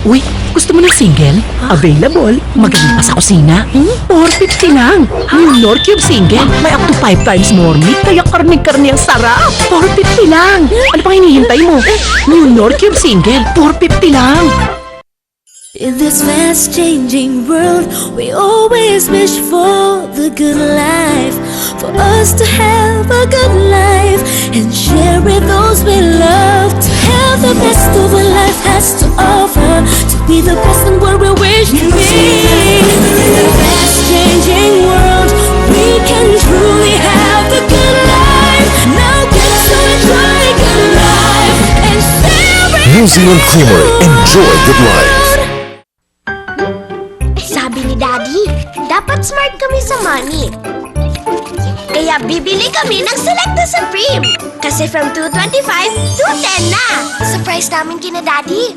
Uy, gusto mo ng single? Available. Magaling pa sa kusina. 450 lang. New Nor Cube Single. May up to 5 times more meat, kaya karne-karne ang sarap. 450 lang. Ano pang hinihintay mo? New Nor Cube Single. 450 lang. In this fast-changing world, we always wish for the good life, for us to have a good life and share with those we love. To have the best of what life has to offer, to be the best in what we wish to be. In the fast-changing world, we can truly have the good life. Now get to enjoy good life and share it. New Zealand Creamery. Enjoy good life. Sabi ni Daddy, dapat smart kami sa money. Kaya bibili kami ng Selecta Supreme. Kasi from 225 to 10 na. Surprise namin kina Daddy.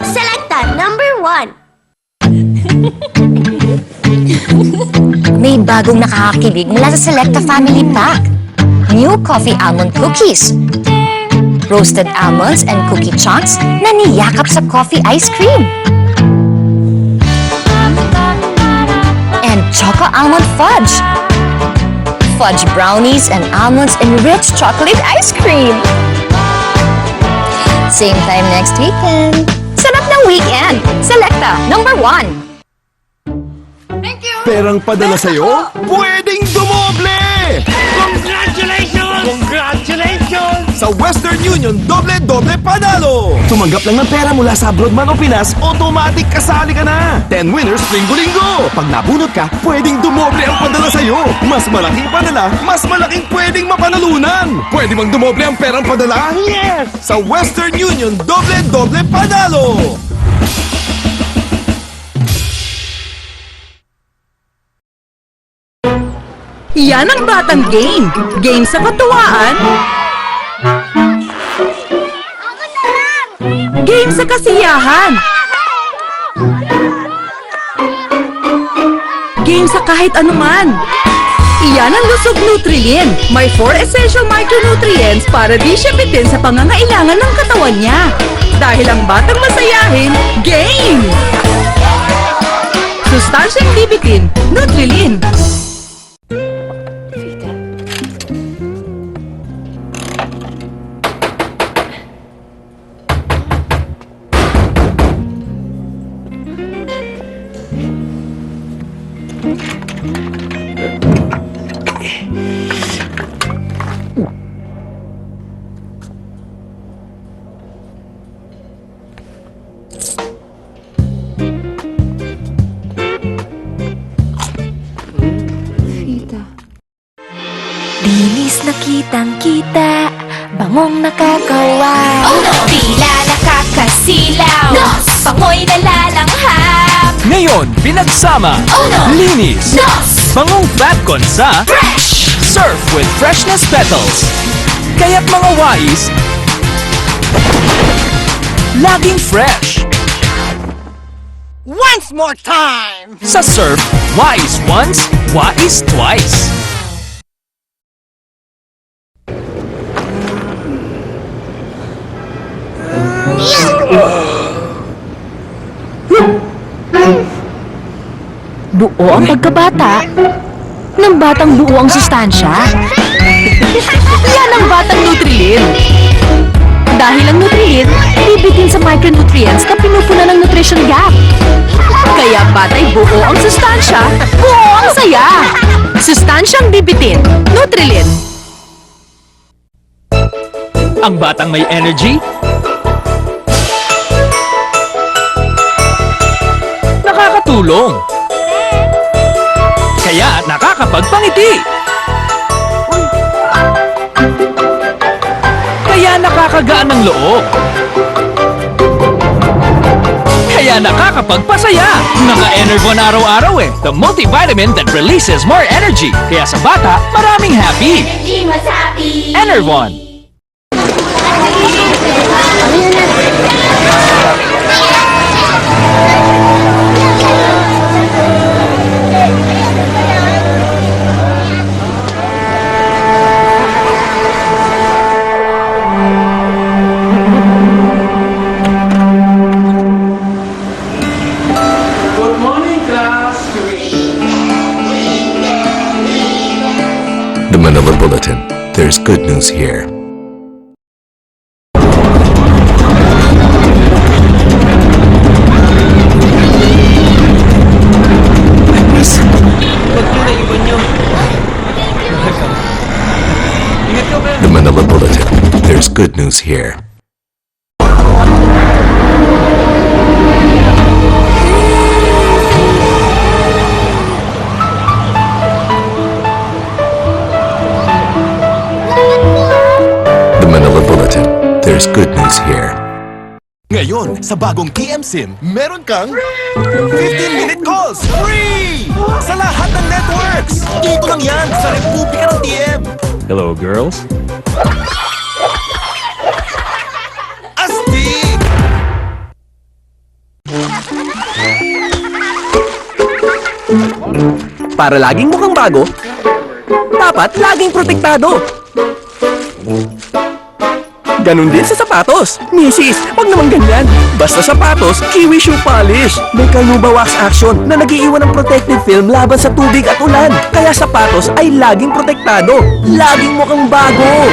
Selecta #1. May bagong nakakakilig mula sa Selecta Family Pack. New Coffee Almond Cookies. Roasted almonds and cookie chunks na niyakap sa coffee ice cream. And Choco Almond Fudge. Fudge brownies and almonds enriched chocolate ice cream. Same time next weekend. Sarap ng weekend. Selecta #1. Perang padala sa'yo? Pwedeng dumoble! Congratulations! Congratulations! Sa Western Union, doble-doble panalo! Tumanggap lang ng pera mula sa abroad man o Pinas, automatic kasali ka na! 10 winners linggo-linggo! Pag nabunot ka, pwedeng dumoble ang padala sa'yo! Mas malaking padala, mas malaking pwedeng mapanalunan! Pwede bang dumoble ang perang padala? Yes! Sa Western Union, doble-doble panalo! Yan ang batang game. Game sa katuwaan. Game sa kasiyahan. Game sa kahit anuman. Iyan ang Lusog Nutrilin. May 4 essential micronutrients para di siya bitin sa pangangailangan ng katawan niya. Dahil ang batang masayahin, game! Sustansyang di bitin, Nutrilin. Linis na kitang-kita, bangong nakagawa. Oh no! Tila nakakasilaw, Nos! pangoy nalalanghap. Ngayon, pinagsama. Oh no! Linis. Nos! Bangong Fabcon sa Fresh! Surf with Freshness Petals. Kaya't mga wais, laging fresh. Once more time! Sa Surf, wise once, wise twice. Buo ang pagkabata. Ng batang buo ang sustansya. Yan ang batang Nutrilin. Dahil ang Nutrilin, bibitin sa micronutrients na pinupuna ng nutrition gap. Kaya batay buo ang sustansya, buo ang saya. Sustansyang bibitin, Nutrilin. Ang batang may energy, nakakatulong. Kaya nakakapagpangiti. Kaya nakakagaan ng loob. Kaya nakakapagpasaya. Naka-Enervon araw-araw eh. The multivitamin that releases more energy. Kaya sa bata, maraming happy. He was happy! Enervon. there's good news here. The Manila Bulletin. There's good news here. The Manila Bulletin. There's good news here. Ngayon, sa bagong TM SIM, meron kang 15-minute calls free! Sa lahat ng networks! Dito lang yan sa Republika ng TM! Hello, girls. Astig! Para laging mukhang bago, dapat laging protektado. Ganon din sa sapatos. Misis, wag naman ganyan. Basta sapatos, Kiwi Shoe Polish. May Carnauba Wax Action na nag-iiwan ng protective film laban sa tubig at ulan. Kaya sapatos ay laging protektado. Laging mukhang bago.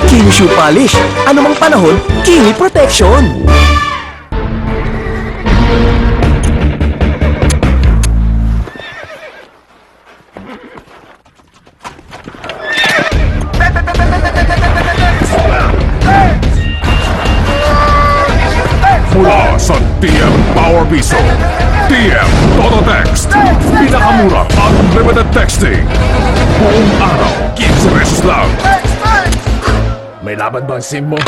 Kiwi Shoe Polish. Anumang panahon, Kiwi Protection. Mula sa TM Power Piso, TM Toto Text, pinakamura at unlimited texting. Buong araw, 15 pesos lang. May laban ba ang SIM mo?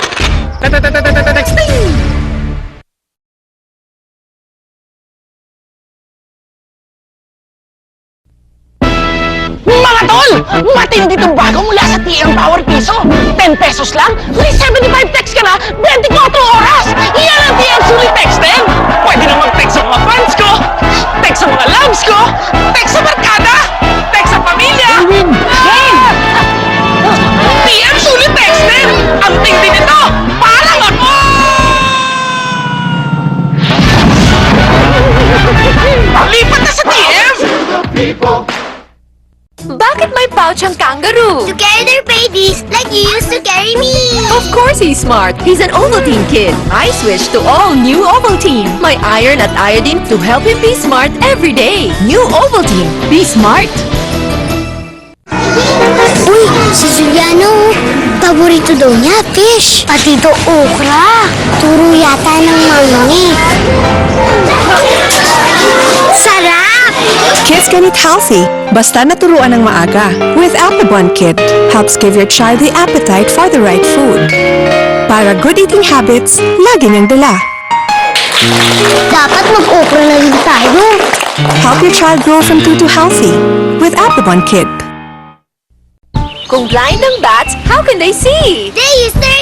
Mga tol! Matindi tong bago mula sa TM Power Piso! 10 pesos lang, may 75 text ka na, 24 oras! Yan ang TM Sulit Texting! Pwede na mag-text sa mga fans ko, text sa mga loves ko, text sa barkada, text sa pamilya! TM Sulit Texting! Ang tindi nito! Parang ako! Lipat na sa TM! Bakit may pouch ang kangaroo? To carry their babies like you used to carry me. Of course he's smart. He's an Ovaltine kid. I switched to all new Ovaltine. My iron at iodine to help him be smart every day. New Ovaltine. Be smart. Uy, si Juliano, paborito daw niya, fish. Pati ito, okra. Turo yata ng mami. Sarap! Kids can eat healthy, basta naturuan ng maaga. With Appleborn Kit, helps give your child the appetite for the right food. Para good eating habits, lagi niyang dala. Dapat mag-okra na rin tayo. Help your child grow from 2 to healthy with Appleborn Kit. Kung blind ang bats, how can they see? They use their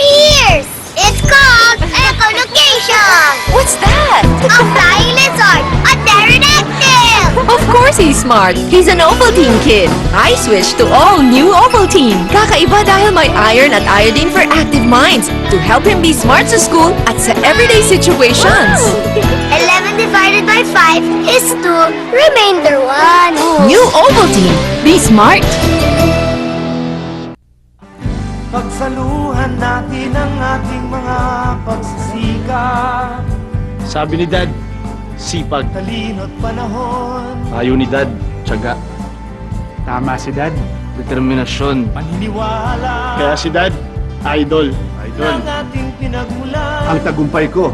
ears. It's called echolocation. What's that? A flying lizard, a pterodactyl. Of course he's smart. He's an Ovaltine kid. I switched to all new Ovaltine. Kakaiba dahil may iron at iodine for active minds to help him be smart sa school at sa everyday situations. 11 divided by 5 is 2, remainder 1. New Ovaltine. Be smart. Pagsaluhan natin ang ating mga pagsisikap. Sabi ni Dad, sipag. Talino't panahon. Ayaw ni Dad, tiyaga. Tama si Dad, determinasyon. Paniniwala. Kaya si Dad, idol. Ang ating pinagmulan. Ang tagumpay ko.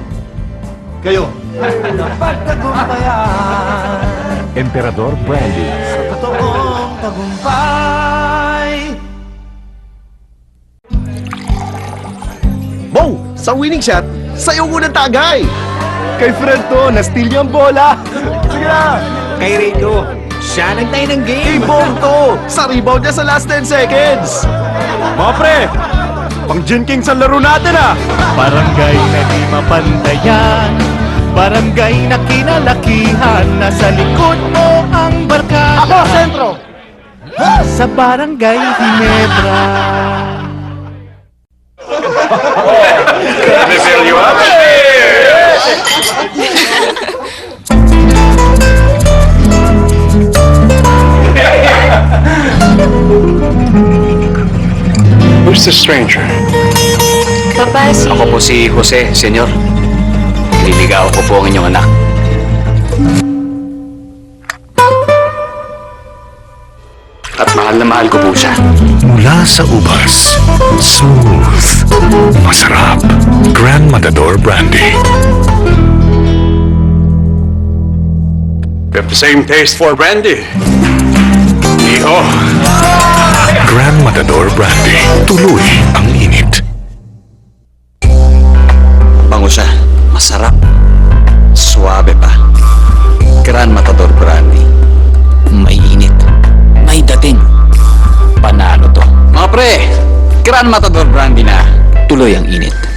Kayo. Pagtagumpayan. Emperador Brandy. Sa totoong tagumpay. Bo, sa winning shot, sa'yo unang tagay. Kay Fred to, na-steal niya ang bola. Sige na. Kay Rico, siya nagtay ng game. Kay Bong to, sa rebound niya sa last 10 seconds. Mga pre, pang Gin Kings ang laro natin ah. Barangay na di mapantayan, barangay na kinalakihan, nasa likod mo ang barkada. Ako, sentro. Sa barangay Ginebra. They fill you up? this stranger? Papa, si... Ako po si Jose, senyor. Nililigaw ko po ang inyong anak. At mahal na mahal ko po siya. Mula sa ubas, smooth, masarap, Grand Matador Brandy. We have the same taste for brandy. Iho. Grand Matador Brandy. Tuloy ang init. Bango siya. Masarap. Suabe pa. Grand Matador Brandy. May init. May dating. Panalo to. Mga pre, Grand Matador Brandy na. Tuloy ang init.